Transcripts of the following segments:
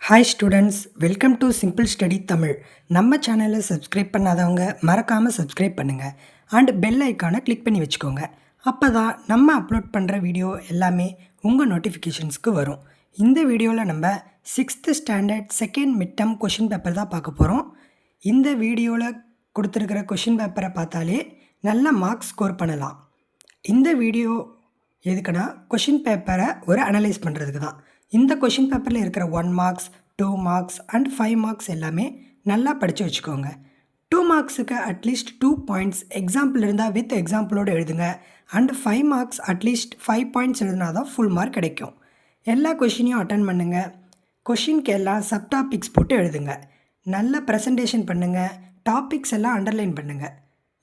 Hi students, welcome to simple study Tamil. நம்ம சேனலை subscribe பண்ணாதவங்க மறக்காமல் சப்ஸ்கிரைப் பண்ணுங்கள் அண்ட் பெல் ஐக்கானை கிளிக் பண்ணி வச்சுக்கோங்க. அப்போ தான் நம்ம அப்லோட் பண்ணுற வீடியோ எல்லாமே உங்கள் நோட்டிஃபிகேஷன்ஸ்க்கு வரும். இந்த வீடியோவில் நம்ம 6th standard second mid term question paper தான் பார்க்க போகிறோம். இந்த வீடியோவில் கொடுத்துருக்கிற கொஷின் பேப்பரை பார்த்தாலே நல்ல மார்க்ஸ் ஸ்கோர் பண்ணலாம். இந்த வீடியோ எதுக்குன்னா கொஷின் பேப்பரை ஒரு அனலைஸ் பண்ணுறதுக்கு தான். இந்த கொஷின் பேப்பரில் இருக்கிற 1 மார்க்ஸ் 2 மார்க்ஸ் அண்ட் 5 மார்க்ஸ் எல்லாமே நல்லா படித்து வச்சுக்கோங்க. 2 மார்க்ஸுக்கு அட்லீஸ்ட் 2 பாயிண்ட்ஸ் எக்ஸாம்பிள் இருந்தால் வித் எக்ஸாம்பிளோடு எழுதுங்க. அண்ட் 5 மார்க்ஸ் அட்லீஸ்ட் 5 பாயிண்ட்ஸ் எழுதினா தான் ஃபுல் மார்க் கிடைக்கும். எல்லா கொஷினையும் அட்டன் பண்ணுங்கள். கொஷினுக்கு எல்லாம் சப்டாபிக்ஸ் போட்டு எழுதுங்க. நல்ல ப்ரெசன்டேஷன் பண்ணுங்கள். டாபிக்ஸ் எல்லாம் அண்டர்லைன் பண்ணுங்கள்.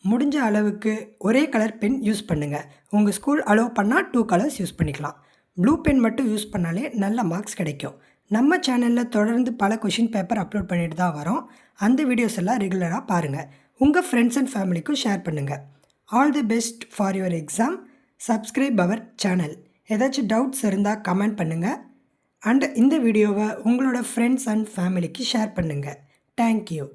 முடிஞ்ச அளவுக்கு ஒரே கலர் பென் யூஸ் பண்ணுங்கள். உங்கள் ஸ்கூல் அலோவ் பண்ணால் 2 கலர்ஸ் யூஸ் பண்ணிக்கலாம். ப்ளூ பென் மட்டும் யூஸ் பண்ணாலே நல்ல மார்க்ஸ் கிடைக்கும். நம்ம சேனலில் தொடர்ந்து பல கொஷின் பேப்பர் அப்லோட் பண்ணிட்டு தான் வரோம். அந்த வீடியோஸ் எல்லாம் ரெகுலராக பாருங்கள். உங்கள் ஃப்ரெண்ட்ஸ் அண்ட் ஃபேமிலிக்கும் ஷேர் பண்ணுங்கள். All the best for your exam. Subscribe our channel. ஏதாச்சும் டவுட்ஸ் இருந்தால் கமெண்ட் பண்ணுங்கள். அண்ட் இந்த வீடியோவை உங்களோட ஃப்ரெண்ட்ஸ் அண்ட் ஃபேமிலிக்கு ஷேர் பண்ணுங்கள். தேங்க்யூ.